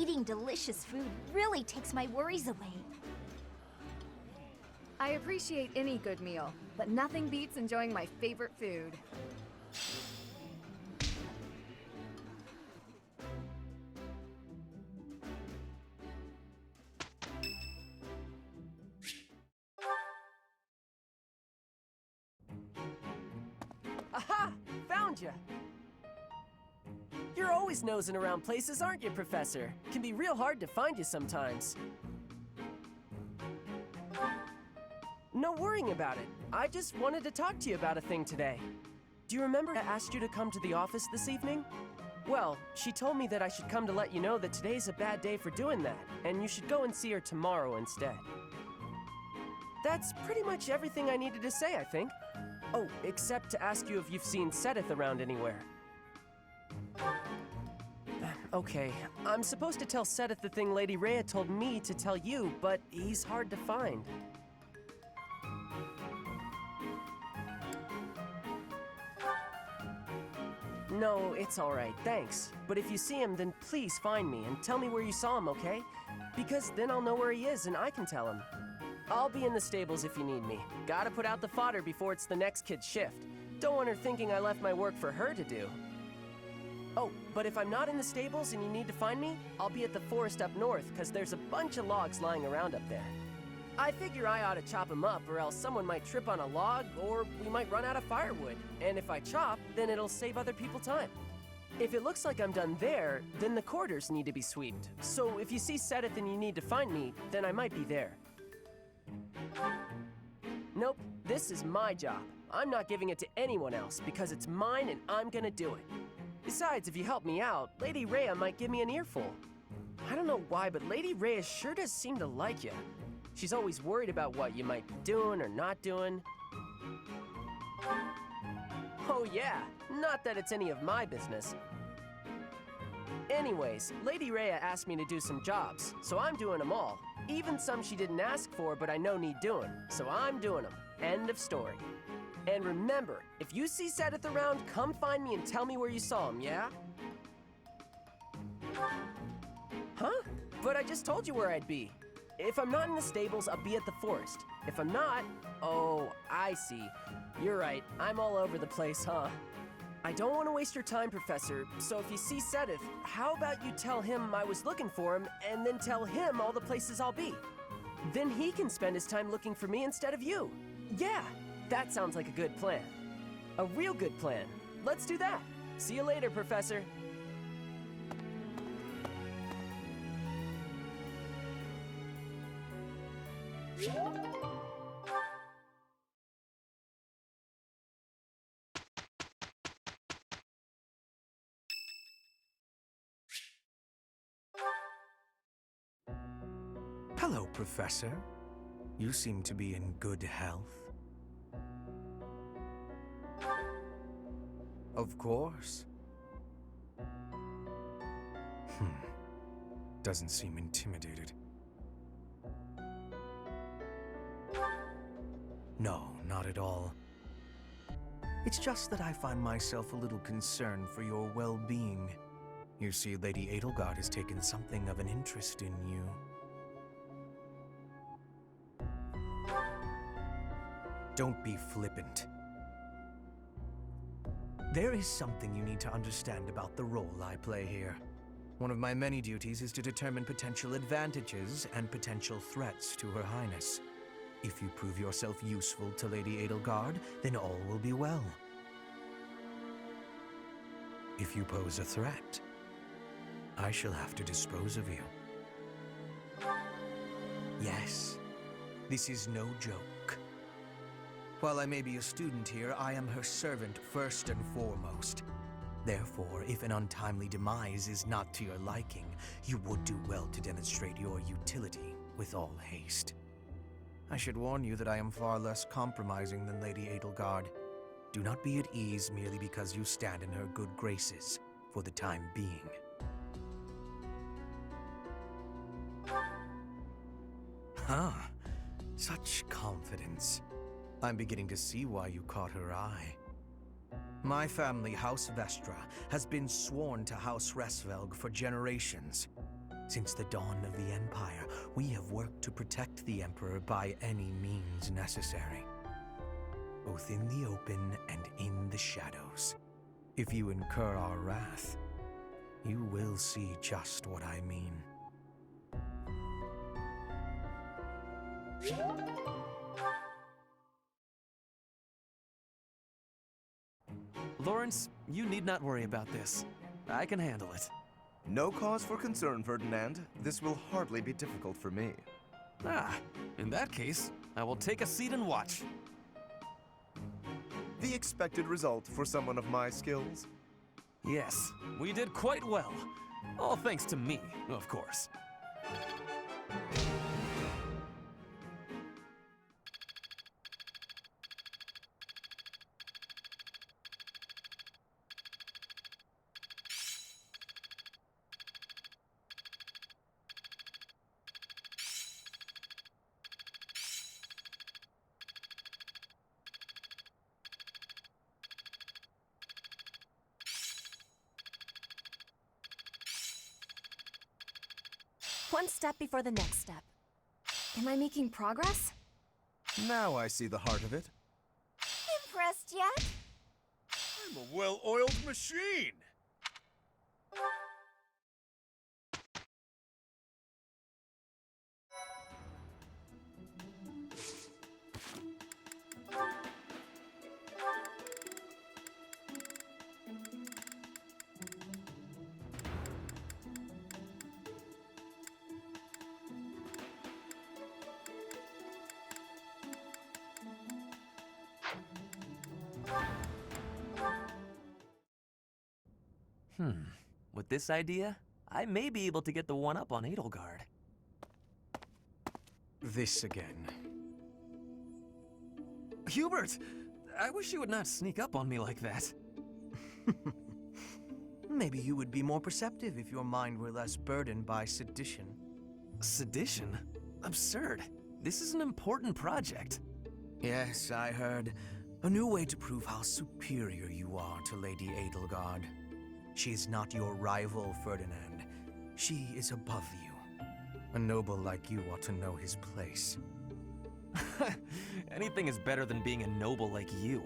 Eating delicious food really takes my worries away. I appreciate any good meal, but nothing beats enjoying my favorite food. Aha! Found ya! You're always nosing around places, aren't you, Professor? Can be real hard to find you sometimes. No worrying about it. I just wanted to talk to you about a thing today. Do you remember I asked you to come to the office this evening? Well, she told me that I should come to let you know that today's a bad day for doing that, and you should go and see her tomorrow instead. That's pretty much everything I needed to say, I think. Oh, except to ask you if you've seen Sedith around anywhere. Okay, I'm supposed to tell Sedith the thing Lady Rhea told me to tell you, but he's hard to find. No, it's alright, thanks. But if you see him, then please find me and tell me where you saw him, okay? Because then I'll know where he is and I can tell him. I'll be in the stables if you need me. Gotta put out the fodder before it's the next kid's shift. Don't want her thinking I left my work for her to do. Oh, but if I'm not in the stables and you need to find me, I'll be at the forest up north, because there's a bunch of logs lying around up there. I figure I ought to chop them up, or else someone might trip on a log, or we might run out of firewood. And if I chop, then it'll save other people time. If it looks like I'm done there, then the quarters need to be swept. So if you see Sedith and you need to find me, then I might be there. Nope, this is my job. I'm not giving it to anyone else, because it's mine and I'm gonna do it. Besides, if you help me out, Lady Rhea might give me an earful. I don't know why, but Lady Rhea sure does seem to like you. She's always worried about what you might be doing or not doing. Oh yeah, not that it's any of my business. Anyways, Lady Rhea asked me to do some jobs, so I'm doing them all. Even some she didn't ask for, but I know need doing, so I'm doing them. End of story. And remember, if you see Sedith around, come find me and tell me where you saw him, yeah? Huh? But I just told you where I'd be. If I'm not in the stables, I'll be at the forest. If I'm not, oh, I see. You're right, I'm all over the place, huh? I don't want to waste your time, Professor, so if you see Sedith, how about you tell him I was looking for him, and then tell him all the places I'll be? Then he can spend his time looking for me instead of you. Yeah, that sounds like a good plan. A real good plan. Let's do that. See you later, Professor. Hello, Professor. You seem to be in good health. Of course. Doesn't seem intimidated. No, not at all. It's just that I find myself a little concerned for your well-being. You see, Lady Edelgard has taken something of an interest in you. Don't be flippant. There is something you need to understand about the role I play here. One of my many duties is to determine potential advantages and potential threats to Her Highness. If you prove yourself useful to Lady Edelgard, then all will be well. If you pose a threat, I shall have to dispose of you. Yes, this is no joke. While I may be a student here, I am her servant first and foremost. Therefore, if an untimely demise is not to your liking, you would do well to demonstrate your utility with all haste. I should warn you that I am far less compromising than Lady Edelgard. Do not be at ease merely because you stand in her good graces for the time being. Huh, such confidence. I'm beginning to see why you caught her eye. My family, House Vestra, has been sworn to House Resvelg for generations. Since the dawn of the Empire, we have worked to protect the Emperor by any means necessary, both in the open and in the shadows. If you incur our wrath, you will see just what I mean. Lawrence, you need not worry about this. I can handle it. No cause for concern, Ferdinand. This will hardly be difficult for me. Ah, in that case, I will take a seat and watch. The expected result for someone of my skills. Yes, we did quite well. All thanks to me, of course. One step before the next step. Am I making progress? Now I see the heart of it. Impressed yet? I'm a well-oiled machine. With this idea, I may be able to get the one-up on Edelgard. This again. Hubert! I wish you would not sneak up on me like that. Maybe you would be more perceptive if your mind were less burdened by sedition. Sedition? Absurd. This is an important project. Yes, I heard. A new way to prove how superior you are to Lady Edelgard. She is not your rival, Ferdinand. She is above you. A noble like you ought to know his place. Anything is better than being a noble like you.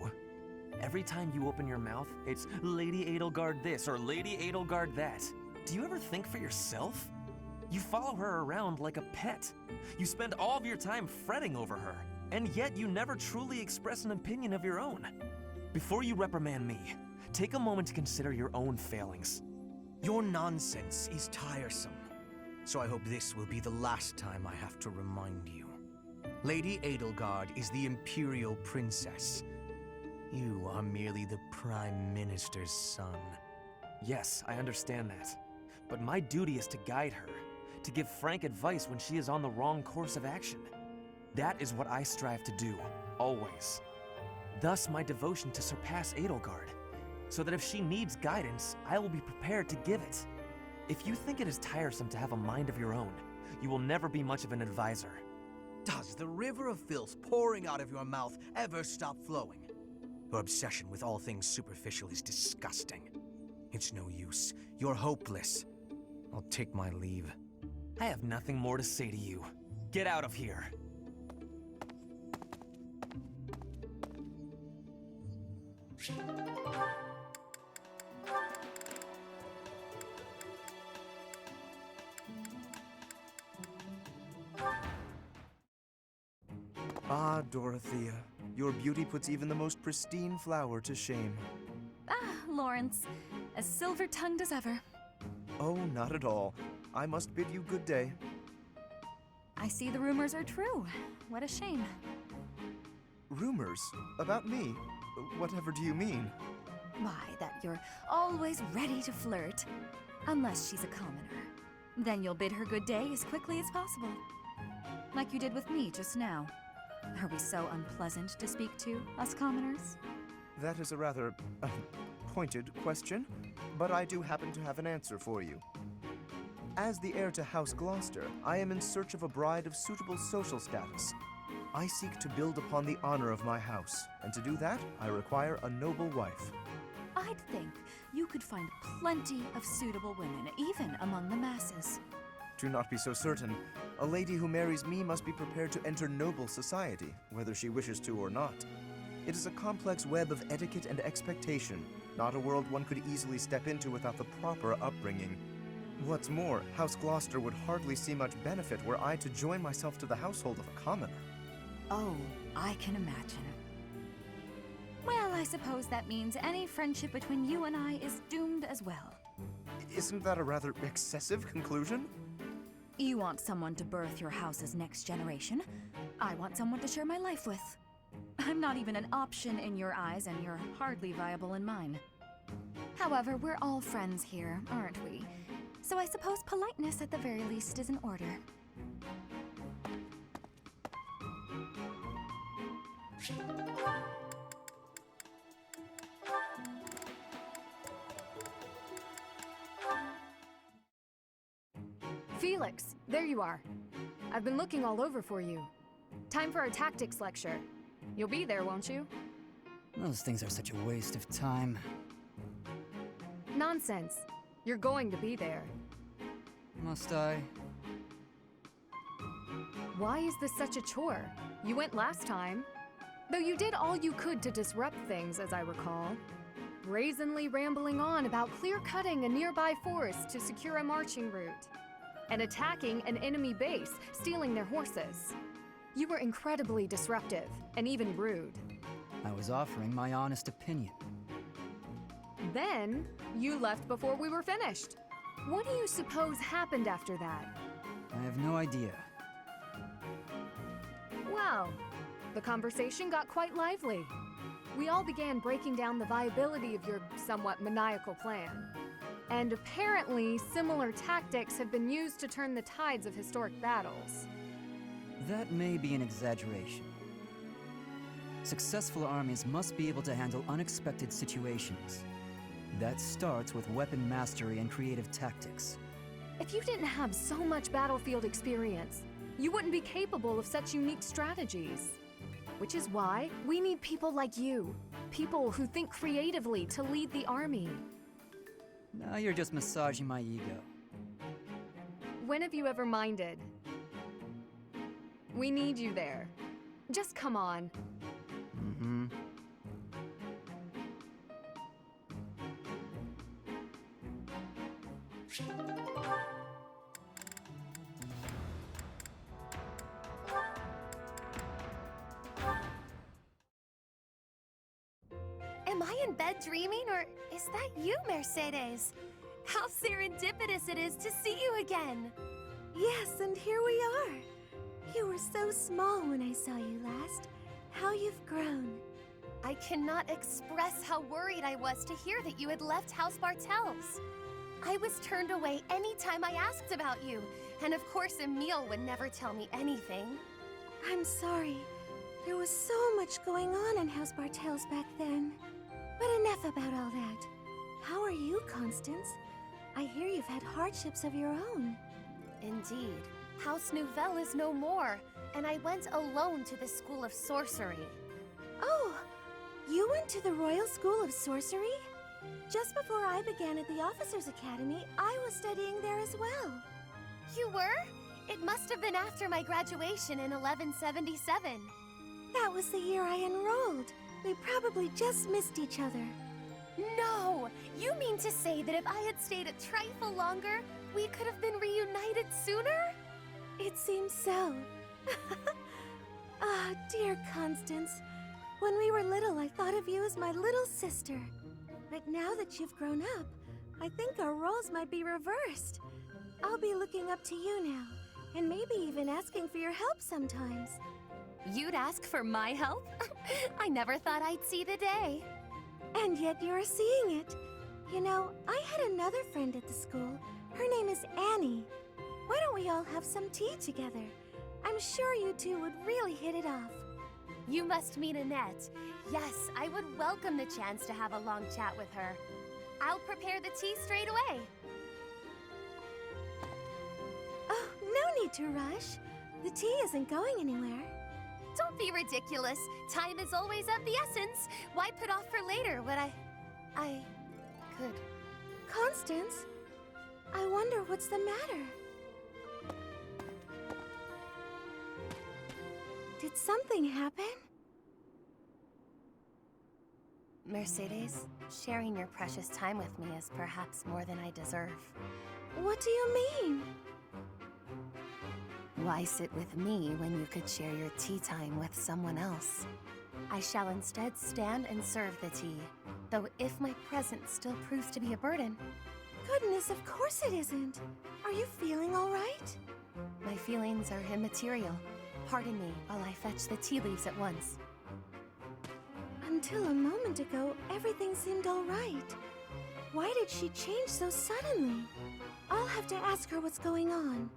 Every time you open your mouth, it's Lady Edelgard this or Lady Edelgard that. Do you ever think for yourself? You follow her around like a pet. You spend all of your time fretting over her, and yet you never truly express an opinion of your own. Before you reprimand me, take a moment to consider your own failings. Your nonsense is tiresome, so I hope this will be the last time I have to remind you. Lady Edelgard is the Imperial Princess. You are merely the Prime Minister's son. Yes, I understand that. But my duty is to guide her, to give frank advice when she is on the wrong course of action. That is what I strive to do, always. Thus my devotion to surpass Edelgard, so that if she needs guidance, I will be prepared to give it. If you think it is tiresome to have a mind of your own, you will never be much of an advisor. Does the river of filth pouring out of your mouth ever stop flowing? Your obsession with all things superficial is disgusting. It's no use. You're hopeless. I'll take my leave. I have nothing more to say to you. Get out of here. Ah, Dorothea, your beauty puts even the most pristine flower to shame. Ah, Lawrence, as silver-tongued as ever. Oh, not at all. I must bid you good day. I see the rumors are true. What a shame. Rumors? About me? Whatever do you mean? Why, that you're always ready to flirt. Unless she's a commoner. Then you'll bid her good day as quickly as possible. Like you did with me just now. Are we so unpleasant to speak to, us commoners? That is a rather pointed question, but I do happen to have an answer for you. As the heir to House Gloucester, I am in search of a bride of suitable social status. I seek to build upon the honor of my house, and to do that, I require a noble wife. I'd think you could find plenty of suitable women, even among the masses. Do not be so certain. A lady who marries me must be prepared to enter noble society, whether she wishes to or not. It is a complex web of etiquette and expectation, not a world one could easily step into without the proper upbringing. What's more, House Gloucester would hardly see much benefit were I to join myself to the household of a commoner. Oh, I can imagine. Well, I suppose that means any friendship between you and I is doomed as well. Isn't that a rather excessive conclusion? You want someone to birth your house's next generation. I want someone to share my life with. I'm not even an option in your eyes, and you're hardly viable in mine. However, we're all friends here, aren't we? So I suppose politeness at the very least is in order. Felix, there you are. I've been looking all over for you. Time for our tactics lecture. You'll be there, won't you? Those things are such a waste of time. Nonsense. You're going to be there. Must I? Why is this such a chore? You went last time. Though you did all you could to disrupt things, as I recall. Brazenly rambling on about clear-cutting a nearby forest to secure a marching route. And attacking an enemy base, stealing their horses. You were incredibly disruptive, and even rude. I was offering my honest opinion. Then, you left before we were finished. What do you suppose happened after that? I have no idea. Well, the conversation got quite lively. We all began breaking down the viability of your somewhat maniacal plan. And apparently, similar tactics have been used to turn the tides of historic battles. That may be an exaggeration. Successful armies must be able to handle unexpected situations. That starts with weapon mastery and creative tactics. If you didn't have so much battlefield experience, you wouldn't be capable of such unique strategies. Which is why we need people like you. People who think creatively to lead the army. Now you're just massaging my ego. When have you ever minded? We need you there. Just come on. Mm-hmm. Am I in bed dreaming, or is that you, Mercedes? How serendipitous it is to see you again! Yes, and here we are. You were so small when I saw you last. How you've grown. I cannot express how worried I was to hear that you had left House Bartels. I was turned away any time I asked about you, and of course Emile would never tell me anything. I'm sorry. There was so much going on in House Bartels back then. But enough about all that. How are you, Constance? I hear you've had hardships of your own. Indeed. House Nouvelle is no more, and I went alone to the School of Sorcery. Oh, you went to the Royal School of Sorcery? Just before I began at the Officers' Academy, I was studying there as well. You were? It must have been after my graduation in 1177. That was the year I enrolled. We probably just missed each other. No! You mean to say that if I had stayed a trifle longer, we could have been reunited sooner? It seems so. Ah, dear Constance. When we were little, I thought of you as my little sister. But now that you've grown up, I think our roles might be reversed. I'll be looking up to you now, and maybe even asking for your help sometimes. You'd ask for my help? I never thought I'd see the day. And yet you're seeing it. You know, I had another friend at the school. Her name is Annie. Why don't we all have some tea together? I'm sure you two would really hit it off. You must mean Annette. Yes, I would welcome the chance to have a long chat with her. I'll prepare the tea straight away. Oh, no need to rush. The tea isn't going anywhere. Don't be ridiculous. Time is always of the essence. Why put off for later what I could? Constance, I wonder what's the matter. Did something happen? Mercedes, sharing your precious time with me is perhaps more than I deserve. What do you mean? Why sit with me when you could share your tea time with someone else? I shall instead stand and serve the tea, though if my presence still proves to be a burden. Goodness, of course it isn't. Are you feeling all right? My feelings are immaterial. Pardon me while I fetch the tea leaves at once. Until a moment ago, everything seemed all right. Why did she change so suddenly? I'll have to ask her what's going on.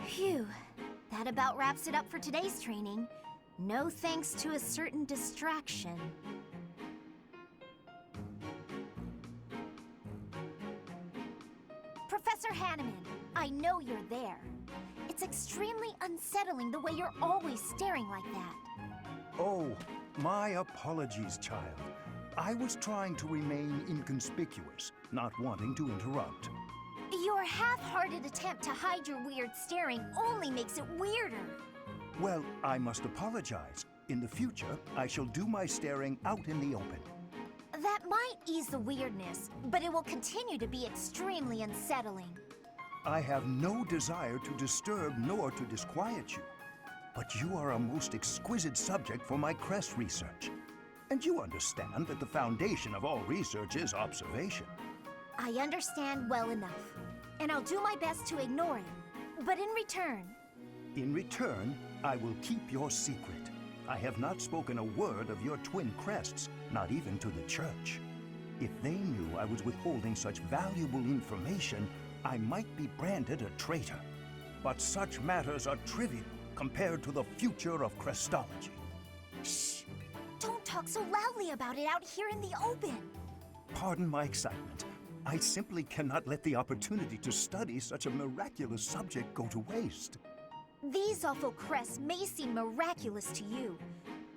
Phew, that about wraps it up for today's training. No thanks to a certain distraction. Professor Hanneman, I know you're there. It's extremely unsettling the way you're always staring like that. Oh, my apologies, child. I was trying to remain inconspicuous, not wanting to interrupt. Your half-hearted attempt to hide your weird staring only makes it weirder. Well, I must apologize. In the future, I shall do my staring out in the open. That might ease the weirdness, but it will continue to be extremely unsettling. I have no desire to disturb nor to disquiet you. But you are a most exquisite subject for my crest research. And you understand that the foundation of all research is observation. I understand well enough, and I'll do my best to ignore it. But in return... In return, I will keep your secret. I have not spoken a word of your twin crests, not even to the church. If they knew I was withholding such valuable information, I might be branded a traitor. But such matters are trivial compared to the future of crestology. Shh! Don't talk so loudly about it out here in the open! Pardon my excitement. I simply cannot let the opportunity to study such a miraculous subject go to waste. These awful crests may seem miraculous to you,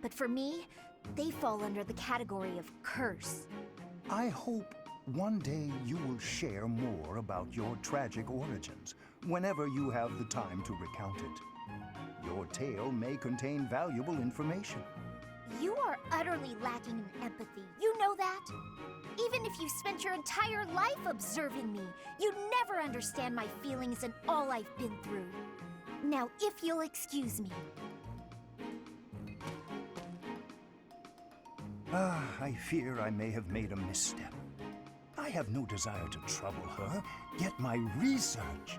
but for me, they fall under the category of curse. I hope one day you will share more about your tragic origins, whenever you have the time to recount it. Your tale may contain valuable information. You are utterly lacking in empathy, you know that? Even if you spent your entire life observing me, you'd never understand my feelings and all I've been through. Now, if you'll excuse me. I fear I may have made a misstep. I have no desire to trouble her, yet my research...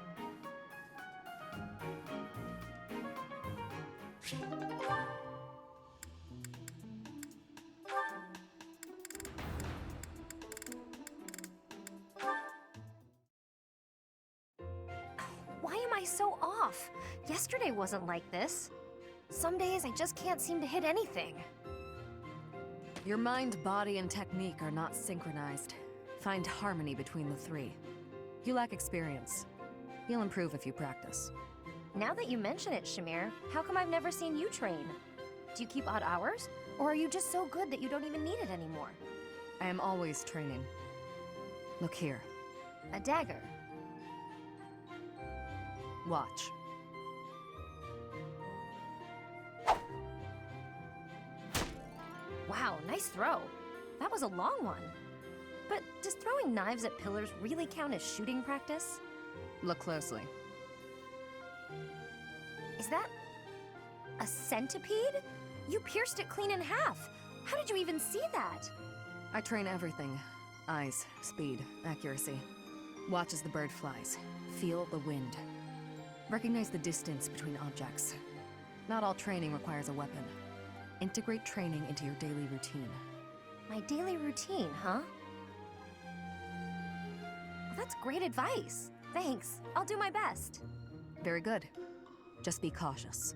Why am I so off? Yesterday wasn't like this. Some days I just can't seem to hit anything. Your mind, body, and technique are not synchronized. Find harmony between the three. You lack experience. You'll improve if you practice. Now that you mention it, Shamir, how come I've never seen you train? Do you keep odd hours? Or are you just so good that you don't even need it anymore? I am always training. Look here. A dagger. Watch. Wow, nice throw. That was a long one. But does throwing knives at pillars really count as shooting practice? Look closely. Is that a centipede? You pierced it clean in half. How did you even see that? I train everything. Eyes, speed, accuracy. Watch as the bird flies. Feel the wind. Recognize the distance between objects. Not all training requires a weapon. Integrate training into your daily routine. My daily routine, huh? Well, that's great advice. Thanks. I'll do my best. Very good. Just be cautious.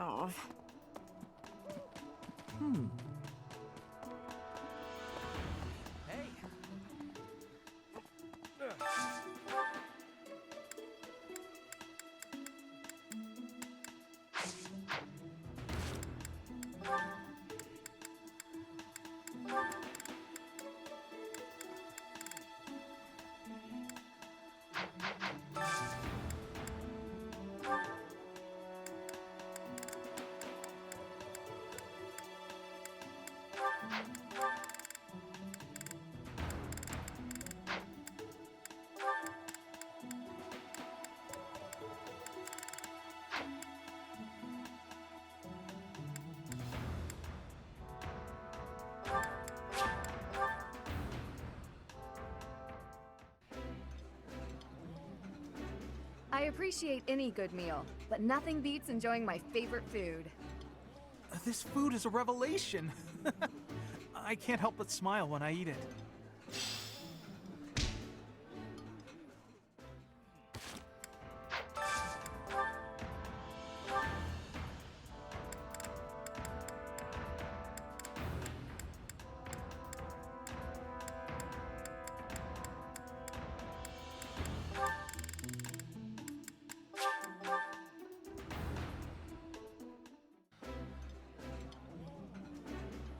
Oh. Hey! I appreciate any good meal, but nothing beats enjoying my favorite food. This food is a revelation. I can't help but smile when I eat it.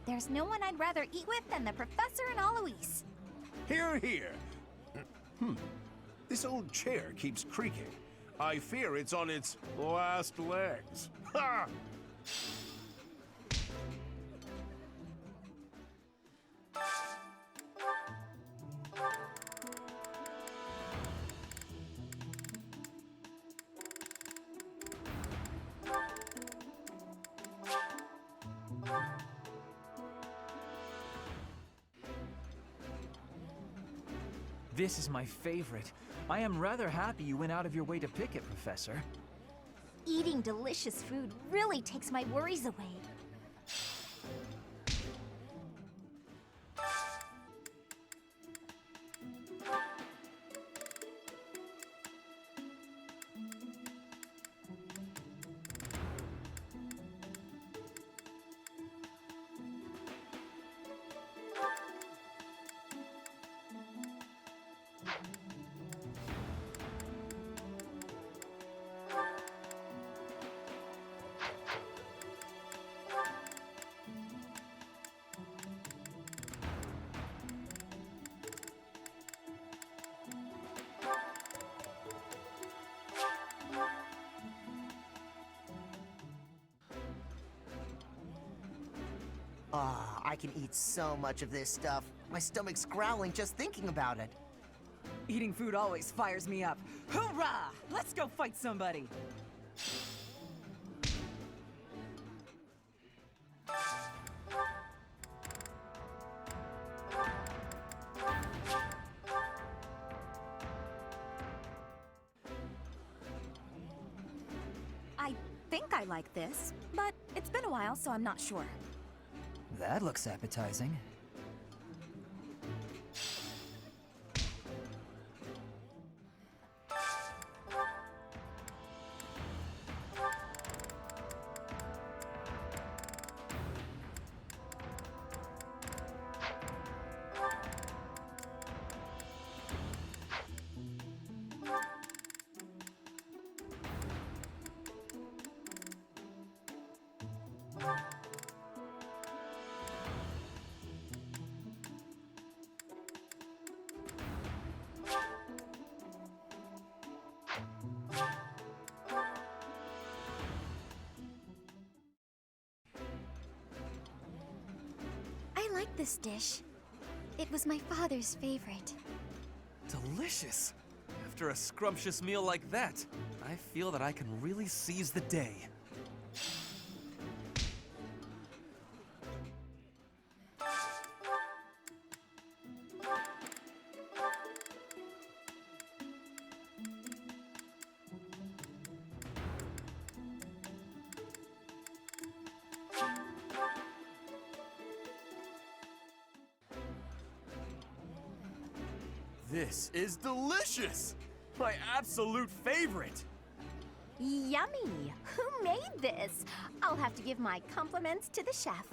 There's no one I'd rather eat with than the Professor and Alois. Hear, hear. This old chair keeps creaking. I fear it's on its last legs. Ha! This is my favorite. I am rather happy you went out of your way to pick it, Professor. Eating delicious food really takes my worries away. Ah, I can eat so much of this stuff. My stomach's growling just thinking about it. Eating food always fires me up. Hoorah! Let's go fight somebody! I think I like this, but it's been a while, so I'm not sure. That looks appetizing. I like this dish. It was my father's favorite. Delicious! After a scrumptious meal like that, I feel that I can really seize the day. This is delicious! My absolute favorite! Yummy! Who made this? I'll have to give my compliments to the chef.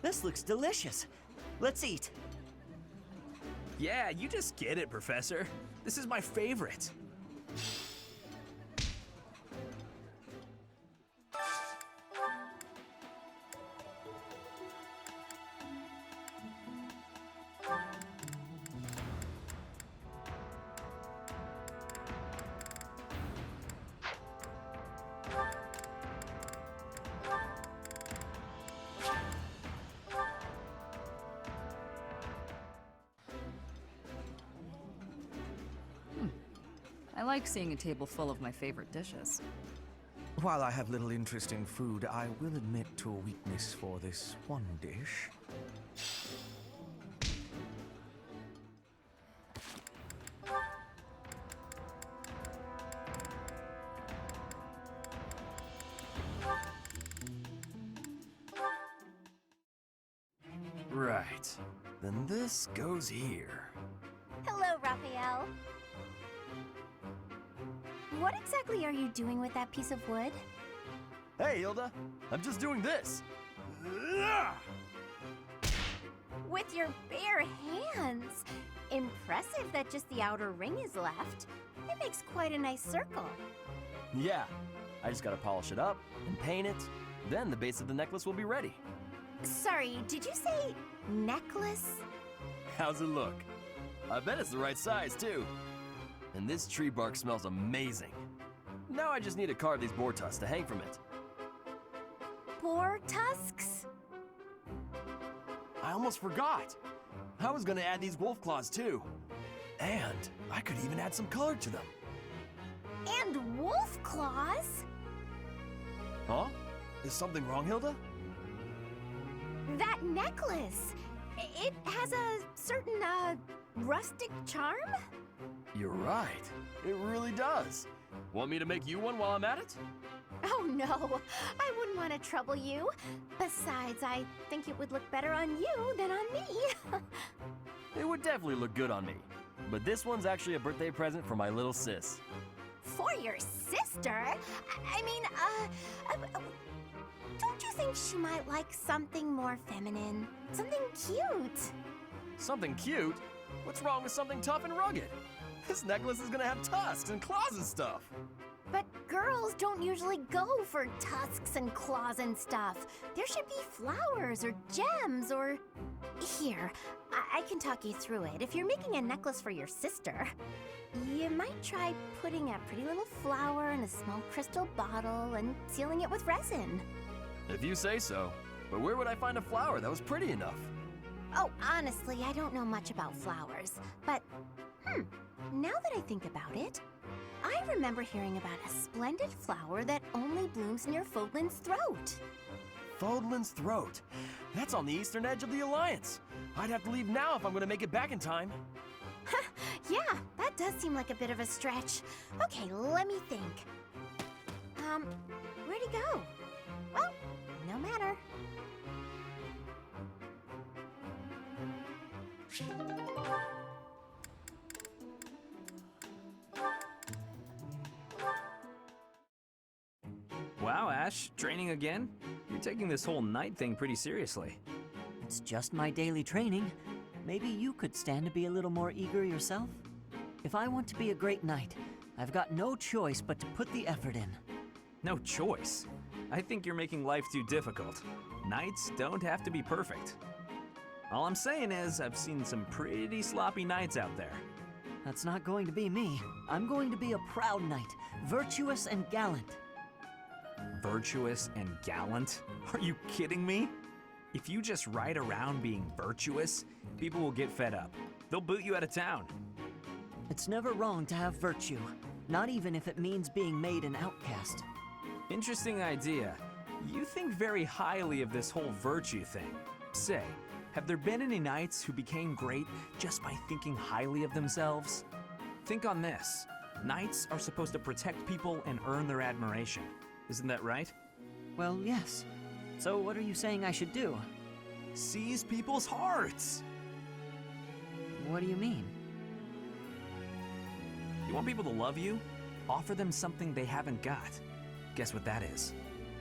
This looks delicious. Let's eat. Yeah, you just get it, Professor. This is my favorite. I like seeing a table full of my favorite dishes. While I have little interest in food, I will admit to a weakness for this one dish. Right. Then this goes here. Hello, Raphael. What exactly are you doing with that piece of wood? Hey, Hilda. I'm just doing this. With your bare hands. Impressive that just the outer ring is left. It makes quite a nice circle. Yeah. I just gotta polish it up and paint it. Then the base of the necklace will be ready. Sorry, did you say necklace? How's it look? I bet it's the right size, too. And this tree bark smells amazing. Now I just need to carve these boar tusks to hang from it. Boar tusks? I almost forgot. I was gonna add these wolf claws, too. And I could even add some color to them. And wolf claws? Huh? Is something wrong, Hilda? That necklace! It has a certain, rustic charm? You're right. It really does. Want me to make you one while I'm at it? Oh no, I wouldn't want to trouble you. Besides, I think it would look better on you than on me. It would definitely look good on me. But this one's actually a birthday present for my little sis. For your sister? I mean, don't you think she might like something more feminine? Something cute? Something cute? What's wrong with something tough and rugged? This necklace is gonna have tusks and claws and stuff. But girls don't usually go for tusks and claws and stuff. There should be flowers or gems or... Here, I can talk you through it. If you're making a necklace for your sister, you might try putting a pretty little flower in a small crystal bottle and sealing it with resin. If you say so. But where would I find a flower that was pretty enough? Oh, honestly, I don't know much about flowers. But, now that I think about it, I remember hearing about a splendid flower that only blooms near Fodlan's throat. Fodlan's throat? That's on the eastern edge of the Alliance. I'd have to leave now if I'm gonna make it back in time. Yeah, that does seem like a bit of a stretch. Okay, let me think. Where'd he go? Well, no matter. Wow, Ash, training again? You're taking this whole night thing pretty seriously. It's just my daily training. Maybe you could stand to be a little more eager yourself? If I want to be a great knight, I've got no choice but to put the effort in. No choice? I think you're making life too difficult. Knights don't have to be perfect. All I'm saying is, I've seen some pretty sloppy knights out there. That's not going to be me. I'm going to be a proud knight, virtuous and gallant. Virtuous and gallant? Are you kidding me? If you just ride around being virtuous, people will get fed up. They'll boot you out of town. It's never wrong to have virtue, not even if it means being made an outcast. Interesting idea. You think very highly of this whole virtue thing. Say, Have there been any knights who became great just by thinking highly of themselves? Think on this. Knights are supposed to protect people and earn their admiration. Isn't that right? Well, yes. So what are you saying I should do? Seize people's hearts! What do you mean? You want people to love you? Offer them something they haven't got. Guess what that is?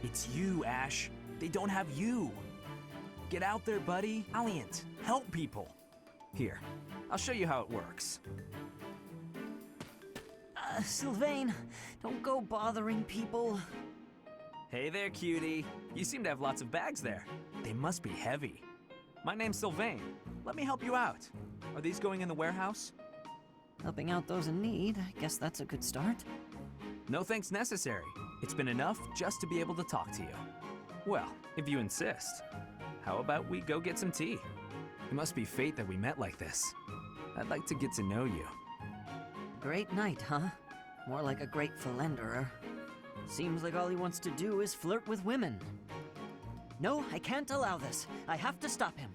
It's you, Ash. They don't have you. Get out there, buddy. Valiant. Help people. Here, I'll show you how it works. Sylvain, don't go bothering people. Hey there, cutie. You seem to have lots of bags there. They must be heavy. My name's Sylvain. Let me help you out. Are these going in the warehouse? Helping out those in need, I guess that's a good start. No thanks necessary. It's been enough just to be able to talk to you. Well, if you insist. How about we go get some tea? It must be fate that we met like this. I'd like to get to know you. Great night, huh? More like a great philanderer. Seems like all he wants to do is flirt with women. No, I can't allow this. I have to stop him.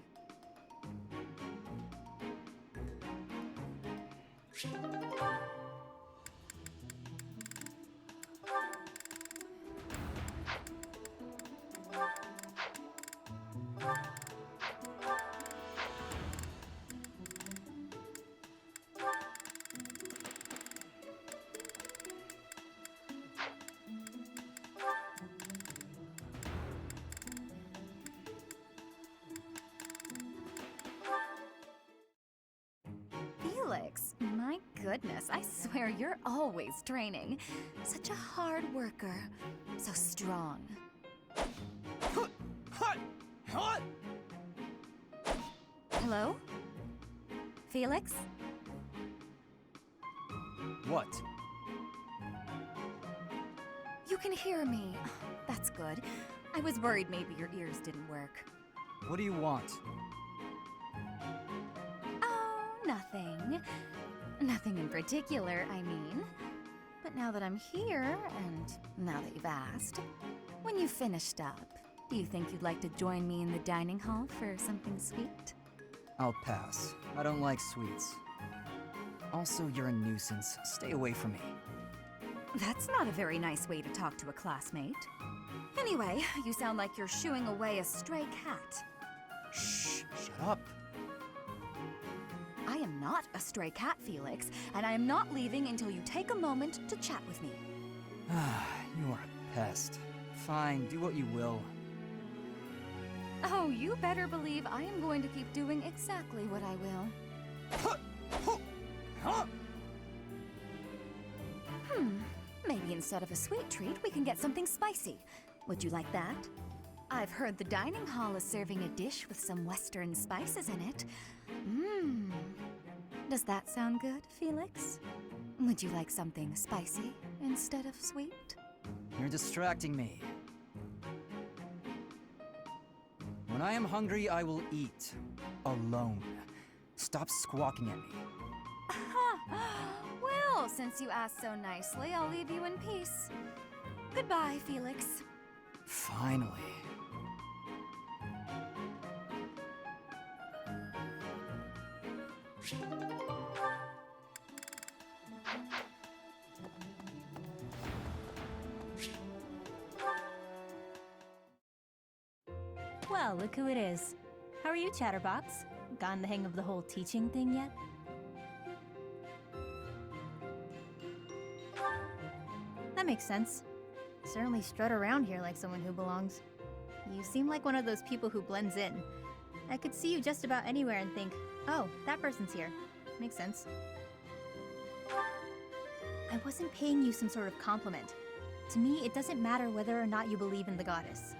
Felix, my goodness, I swear you're always training. Such a hard worker. So strong. Hello? Felix? What? You can hear me. That's good. I was worried maybe your ears didn't work. What do you want? Oh, nothing. Nothing in particular, I mean. But now that I'm here, and now that you've asked, when you've finished up, do you think you'd like to join me in the dining hall for something sweet? I'll pass. I don't like sweets. Also, you're a nuisance. Stay away from me. That's not a very nice way to talk to a classmate. Anyway, you sound like you're shooing away a stray cat. Shh, shut up. I am not a stray cat, Felix, and I am not leaving until you take a moment to chat with me. You are a pest. Fine, do what you will. Oh, you better believe I am going to keep doing exactly what I will. Maybe instead of a sweet treat, we can get something spicy. Would you like that? I've heard the dining hall is serving a dish with some Western spices in it. Does that sound good, Felix? Would you like something spicy instead of sweet? You're distracting me. When I am hungry, I will eat. Alone. Stop squawking at me. Well, since you asked so nicely, I'll leave you in peace. Goodbye, Felix. Finally. Well, look who it is. How are you, Chatterbox? Gotten the hang of the whole teaching thing yet? That makes sense. Certainly strut around here like someone who belongs. You seem like one of those people who blends in. I could see you just about anywhere and think, oh, that person's here. Makes sense. I wasn't paying you some sort of compliment. To me, it doesn't matter whether or not you believe in the goddess.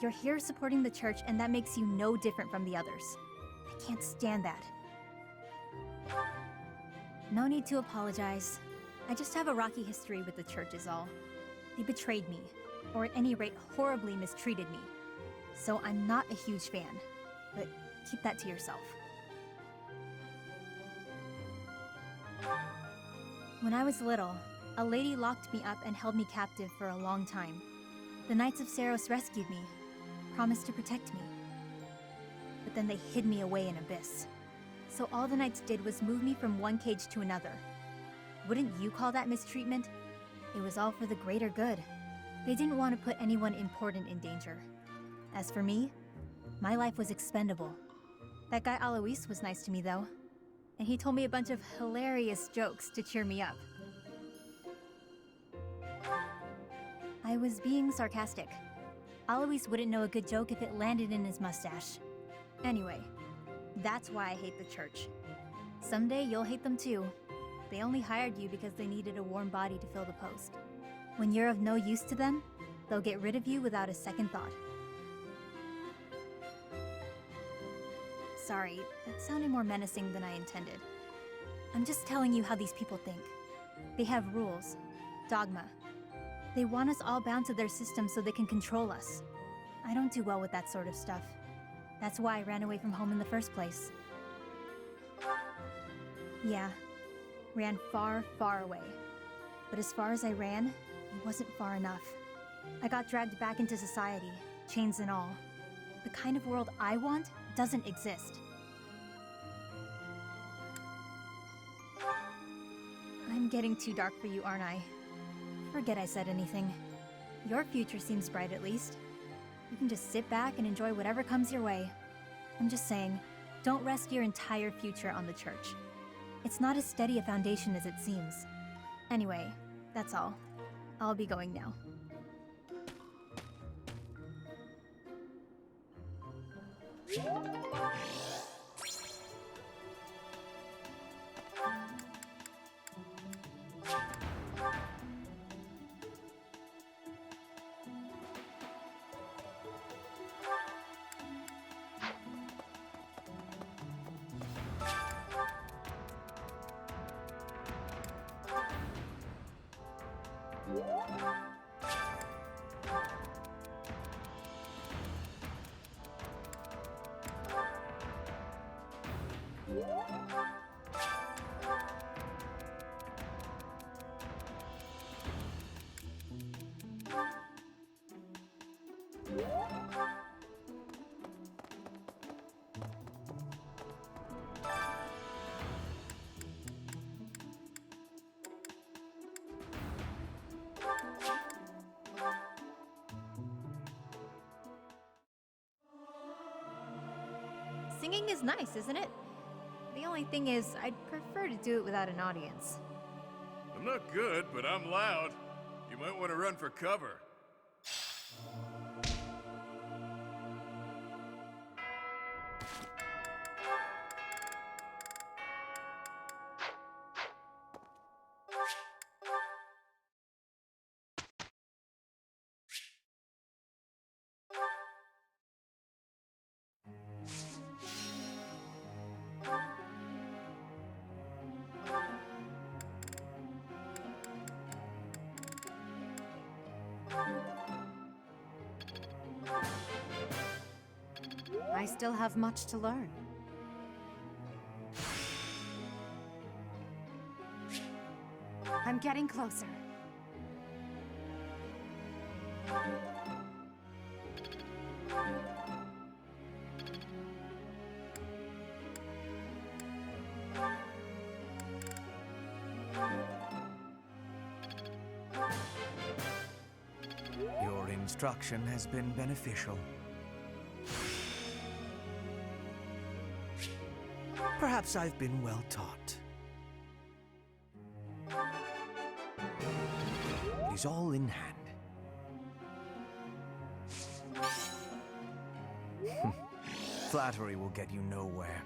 You're here supporting the church, and that makes you no different from the others. I can't stand that. No need to apologize. I just have a rocky history with the church is all. They betrayed me, or at any rate, horribly mistreated me. So I'm not a huge fan, but keep that to yourself. When I was little, a lady locked me up and held me captive for a long time. The Knights of Saros rescued me, promised to protect me. but then they hid me away in Abyss. So all the knights did was move me from one cage to another. Wouldn't you call that mistreatment? It was all for the greater good. They didn't want to put anyone important in danger. As for me, my life was expendable. That guy Alois was nice to me though, and he told me a bunch of hilarious jokes to cheer me up. I was being sarcastic. Alois wouldn't know a good joke if it landed in his mustache. Anyway, that's why I hate the church. Someday you'll hate them too. They only hired you because they needed a warm body to fill the post. When you're of no use to them, they'll get rid of you without a second thought. Sorry, that sounded more menacing than I intended. I'm just telling you how these people think. They have rules, dogma. They want us all bound to their system so they can control us. I don't do well with that sort of stuff. That's why I ran away from home in the first place. Yeah, ran far, far away. But as far as I ran, it wasn't far enough. I got dragged back into society, chains and all. The kind of world I want doesn't exist. I'm getting too dark for you, aren't I? Forget I said anything. Your future seems bright at least. You can just sit back and enjoy whatever comes your way. I'm just saying, don't rest your entire future on the church. It's not as steady a foundation as it seems. Anyway, that's all. I'll be going now. Singing is nice, isn't it? The only thing is, I'd prefer to do it without an audience. I'm not good, but I'm loud. You might want to run for cover. I still have much to learn. I'm getting closer. Your instruction has been beneficial. Perhaps I've been well taught. It is all in hand. Flattery will get you nowhere.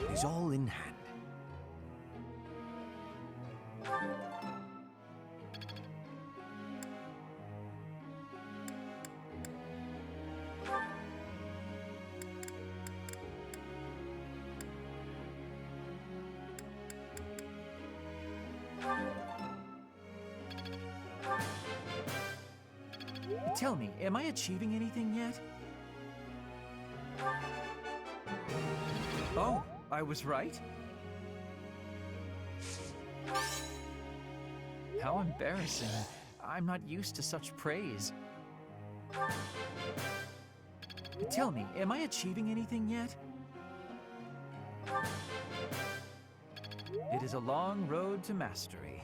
It is all in hand. Tell me, am I achieving anything yet? Oh, I was right? How embarrassing. I'm not used to such praise. Tell me, am I achieving anything yet? It is a long road to mastery.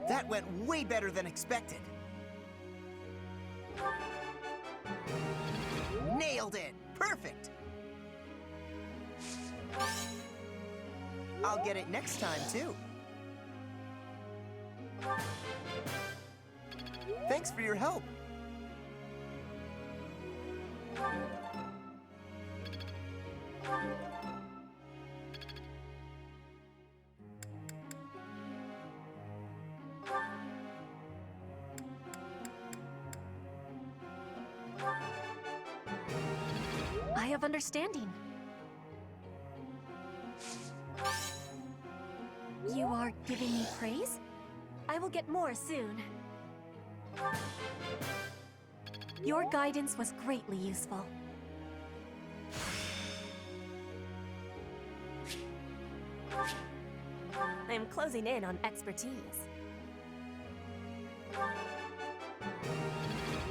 That went way better than expected. Nailed it! Perfect! I'll get it next time, too. Thanks for your help. I have understanding. You are giving me praise? I will get more soon. Your guidance was greatly useful. I am closing in on expertise.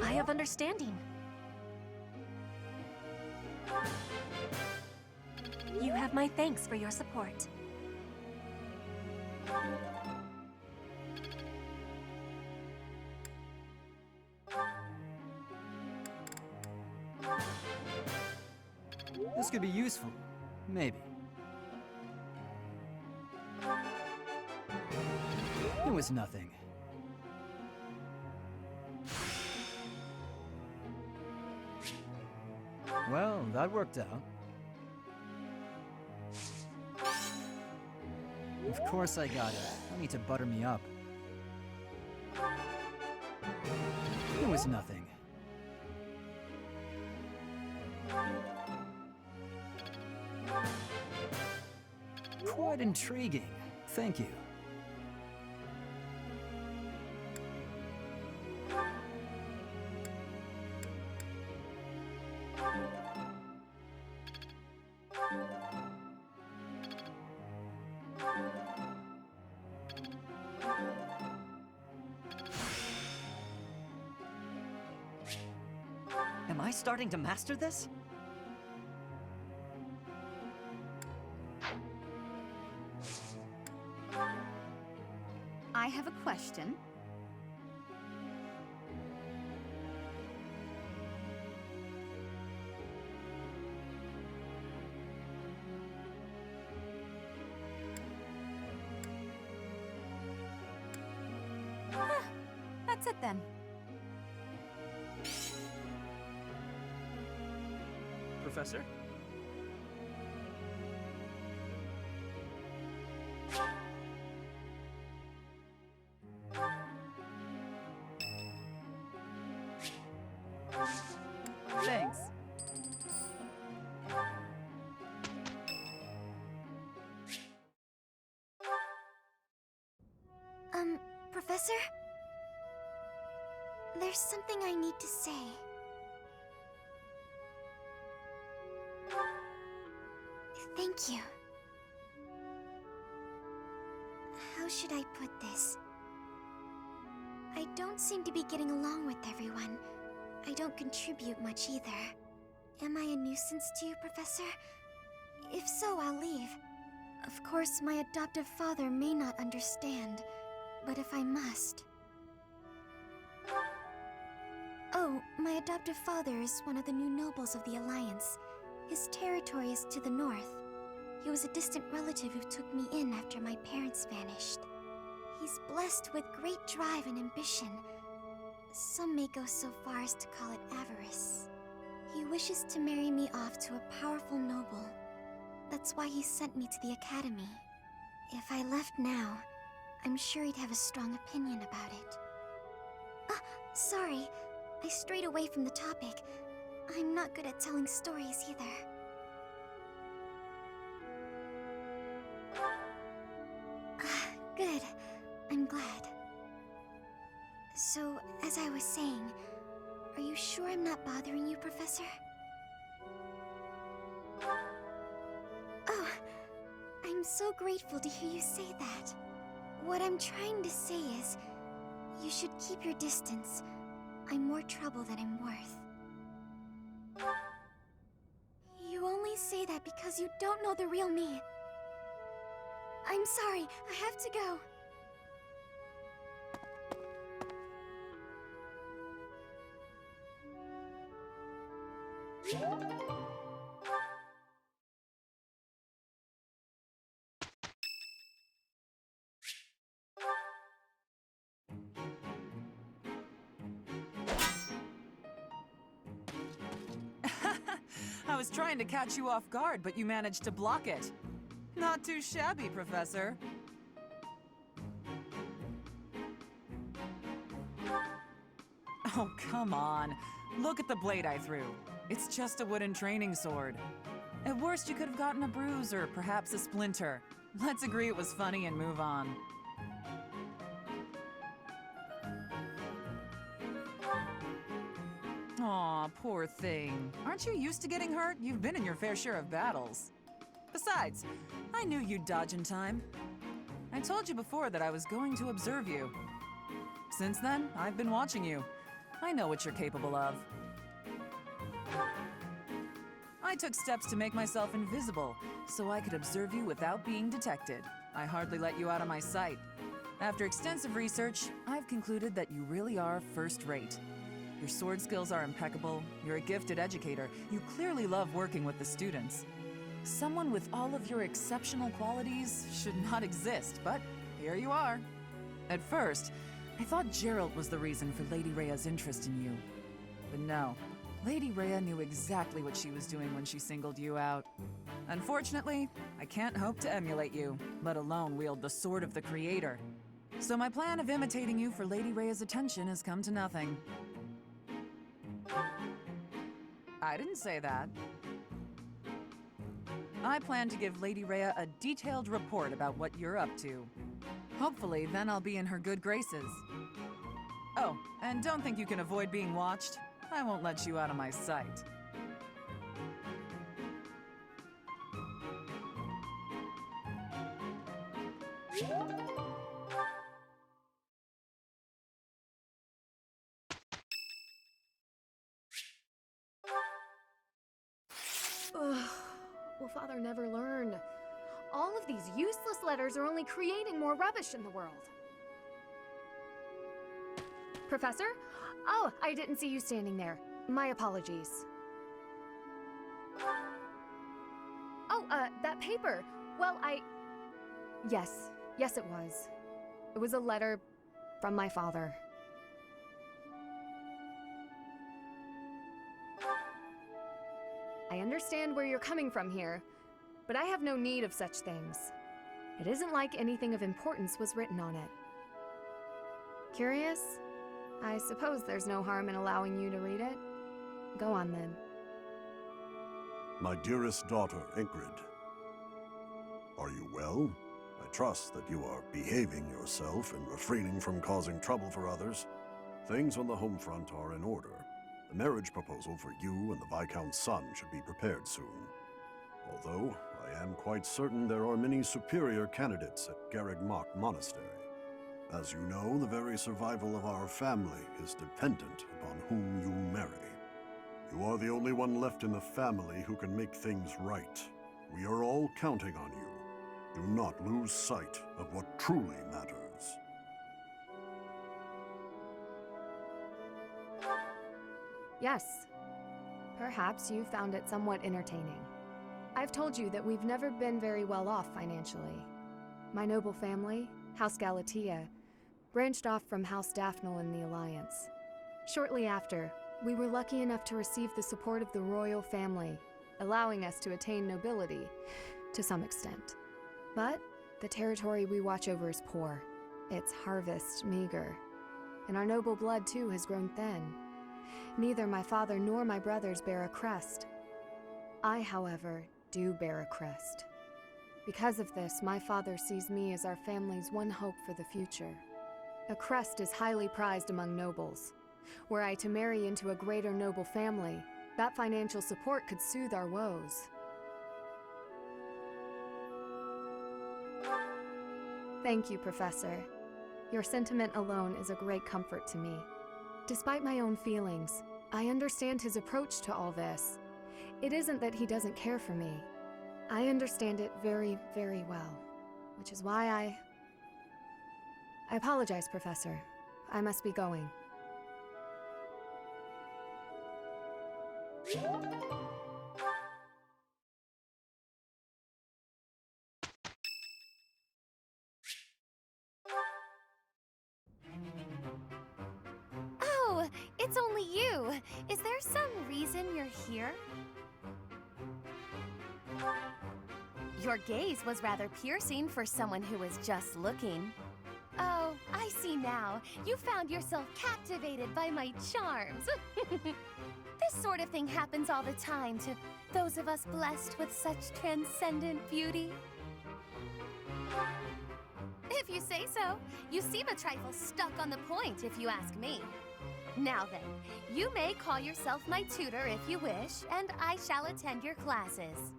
I have understanding. You have my thanks for your support. This could be useful. Maybe. It was nothing. Well, that worked out. Of course I got it. No need to butter me up. It was nothing. Quite intriguing. Thank you. Am I starting to master this? I have a question. That's it then. Professor? Thanks. Professor? There's something I need to say. Thank you. How should I put this? I don't seem to be getting along with everyone. I don't contribute much either. Am I a nuisance to you, Professor? If so, I'll leave. Of course, my adoptive father may not understand, but if I must... Oh, my adoptive father is one of the new nobles of the Alliance. His territory is to the north. He was a distant relative who took me in after my parents vanished. He's blessed with great drive and ambition. Some may go so far as to call it avarice. He wishes to marry me off to a powerful noble. That's why he sent me to the academy. If I left now, I'm sure he'd have a strong opinion about it. Ah, sorry. I strayed away from the topic. I'm not good at telling stories either. Good. I'm glad. So, as I was saying, are you sure I'm not bothering you, Professor? Oh, I'm I'm so grateful to hear you say that. What I'm trying to say is, you should keep your distance. I'm more trouble than I'm worth. You only say that because you don't know the real me. I'm sorry, I have to go. I was trying to catch you off guard, but you managed to block it. Not too shabby, Professor. Oh, come on. Look at the blade I threw. It's just a wooden training sword. At worst, you could have gotten a bruise or perhaps a splinter. Let's agree it was funny and move on. Aw, poor thing. Aren't you used to getting hurt? You've been in your fair share of battles. Besides, I knew you'd dodge in time. I told you before that I was going to observe you. Since then, I've been watching you. I know what you're capable of. I took steps to make myself invisible, so I could observe you without being detected. I hardly let you out of my sight. After extensive research, I've concluded that you really are first-rate. Your sword skills are impeccable, you're a gifted educator, you clearly love working with the students. Someone with all of your exceptional qualities should not exist, but here you are. At first, I thought Gerald was the reason for Lady Rhea's interest in you. But no, Lady Rhea knew exactly what she was doing when she singled you out. Unfortunately, I can't hope to emulate you, let alone wield the sword of the Creator. So my plan of imitating you for Lady Rhea's attention has come to nothing. I didn't say that. I plan to give Lady Rhea a detailed report about what you're up to. Hopefully, then I'll be in her good graces. Oh, and don't think you can avoid being watched. I won't let you out of my sight. Ugh. Will Father never learn? All of these useless letters are only creating more rubbish in the world. Professor? Oh, I didn't see you standing there. My apologies. Oh, that paper. Well, Yes, it was. It was a letter from my father. I understand where you're coming from here, but I have no need of such things. It isn't like anything of importance was written on it. Curious? I suppose there's no harm in allowing you to read it. Go on then. My dearest daughter, Ingrid. Are you well? I trust that you are behaving yourself and refraining from causing trouble for others. Things on the home front are in order. The marriage proposal for you and the Viscount's son should be prepared soon. Although, I am quite certain there are many superior candidates at Garreg-Mach Monastery. As you know, the very survival of our family is dependent upon whom you marry. You are the only one left in the family who can make things right. We are all counting on you. Do not lose sight of what truly matters. Yes. Perhaps you found it somewhat entertaining. I've told you that we've never been very well off financially. My noble family, House Galatea, branched off from House Daphne in the Alliance. Shortly after, we were lucky enough to receive the support of the royal family, allowing us to attain nobility, to some extent. But the territory we watch over is poor, its harvest meager, and our noble blood too has grown thin. Neither my father nor my brothers bear a crest. I, however, do bear a crest. Because of this, my father sees me as our family's one hope for the future. A crest is highly prized among nobles. Were I to marry into a greater noble family, that financial support could soothe our woes. Thank you, Professor. Your sentiment alone is a great comfort to me. Despite my own feelings, I understand his approach to all this. It isn't that he doesn't care for me. I understand it very, very well, which is why I apologize, Professor. I must be going. Oh, it's only you. Is there some reason you're here? Your gaze was rather piercing for someone who was just looking. Oh, I see now. You found yourself captivated by my charms. This sort of thing happens all the time to those of us blessed with such transcendent beauty. If you say so. You seem a trifle stuck on the point, if you ask me. Now then, you may call yourself my tutor if you wish, and I shall attend your classes.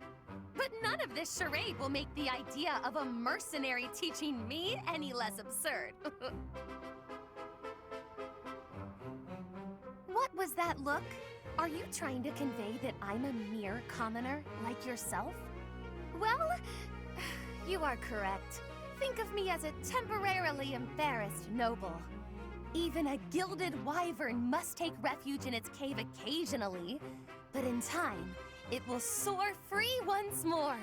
But none of this charade will make the idea of a mercenary teaching me any less absurd. What was that look? Are you trying to convey that I'm a mere commoner like yourself? Well, you are correct. Think of me as a temporarily embarrassed noble. Even a gilded wyvern must take refuge in its cave occasionally, but in time, it will soar free once more.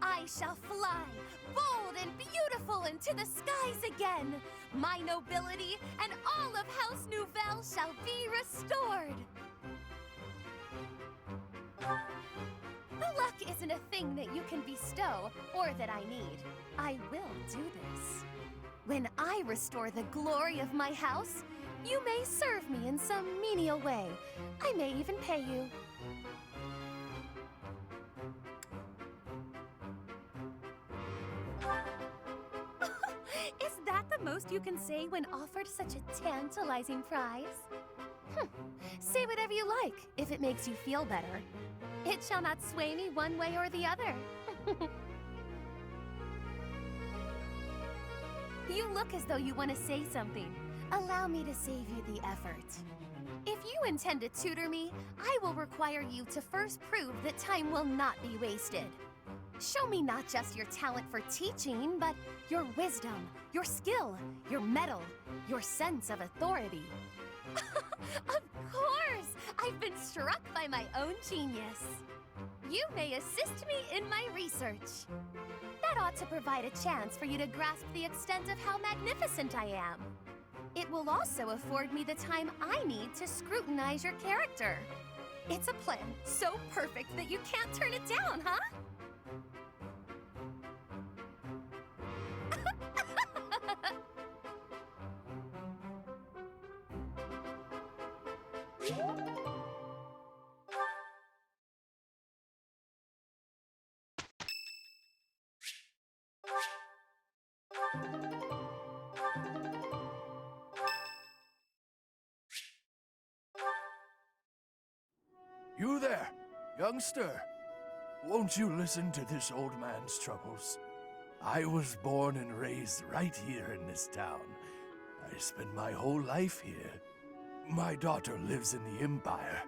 I shall fly, bold and beautiful, into the skies again. My nobility and all of House Nouvelle shall be restored. The luck isn't a thing that you can bestow or that I need. I will do this. When I restore the glory of my house, you may serve me in some menial way. I may even pay you. Is that the most you can say when offered such a tantalizing prize? Say whatever you like, if it makes you feel better. It shall not sway me one way or the other. You look as though you want to say something. Allow me to save you the effort. If you intend to tutor me, I will require you to first prove that time will not be wasted. Show me not just your talent for teaching, but your wisdom, your skill, your mettle, your sense of authority. Of course! I've been struck by my own genius. You may assist me in my research. That ought to provide a chance for you to grasp the extent of how magnificent I am. It will also afford me the time I need to scrutinize your character. It's a plan so perfect that you can't turn it down, huh? You there, youngster. Won't you listen to this old man's troubles? I was born and raised right here in this town. I spent my whole life here. My daughter lives in the Empire,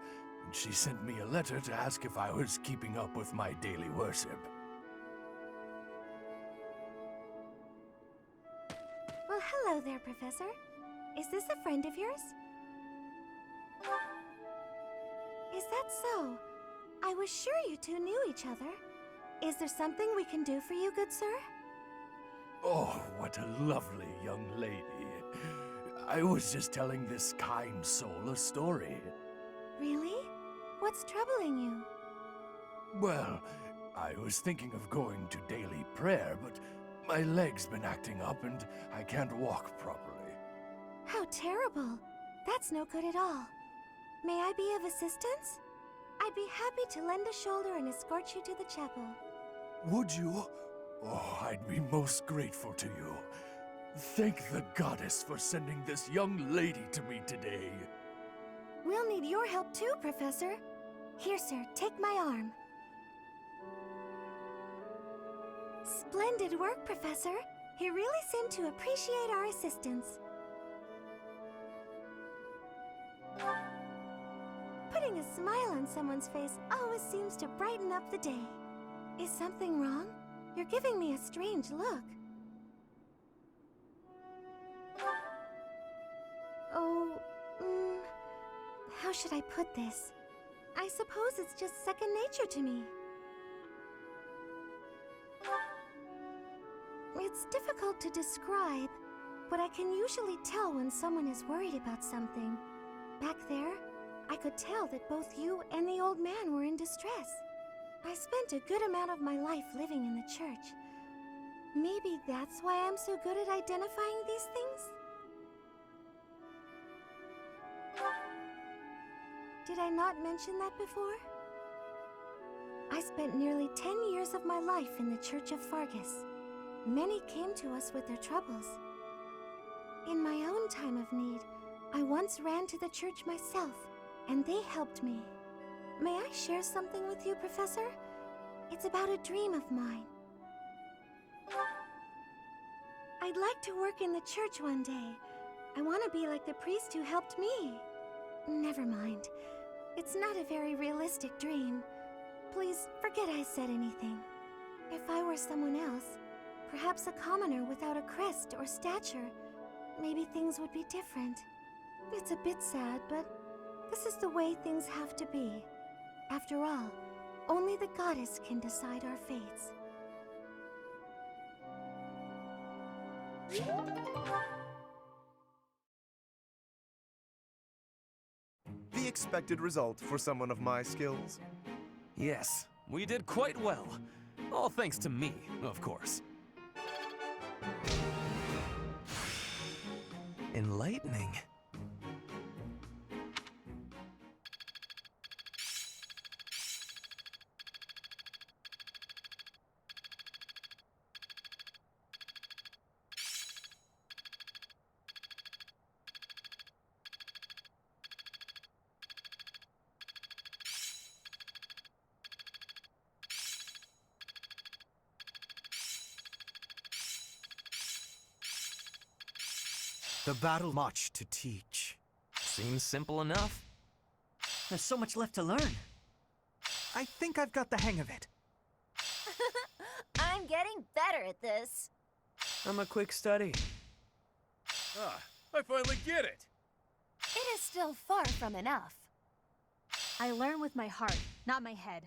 and she sent me a letter to ask if I was keeping up with my daily worship. Well, hello there, Professor. Is this a friend of yours? Is that so? I was sure you two knew each other. Is there something we can do for you, good sir? Oh, what a lovely young lady. I was just telling this kind soul a story. Really? What's troubling you? Well, I was thinking of going to daily prayer, but my leg's been acting up and I can't walk properly. How terrible. That's no good at all. May I be of assistance? I'd be happy to lend a shoulder and escort you to the chapel. Would you? Oh, I'd be most grateful to you. Thank the goddess for sending this young lady to me today. We'll need your help too, Professor. Here, sir, take my arm. Splendid work, Professor. He really seemed to appreciate our assistance. Putting a smile on someone's face always seems to brighten up the day. Is something wrong? You're giving me a strange look. Oh, how should I put this? I suppose it's just second nature to me. It's difficult to describe, but I can usually tell when someone is worried about something. Back there, I could tell that both you and the old man were in distress. I spent a good amount of my life living in the church. Maybe that's why I'm so good at identifying these things? Did I not mention that before? I spent nearly 10 years of my life in the Church of Fargus. Many came to us with their troubles. In my own time of need, I once ran to the church myself, and they helped me. May I share something with you, Professor? It's about a dream of mine. I'd like to work in the church one day. I want to be like the priest who helped me. Never mind. It's not a very realistic dream. Please forget I said anything. If I were someone else, perhaps a commoner without a crest or stature, maybe things would be different. It's a bit sad, but this is the way things have to be. After all, only the goddess can decide our fates. The expected result for someone of my skills. Yes, we did quite well. All thanks to me, of course. Enlightening. The battle much to teach. Seems simple enough. There's so much left to learn. I think I've got the hang of it. I'm getting better at this. I'm a quick study. Ah, I finally get it! It is still far from enough. I learn with my heart, not my head.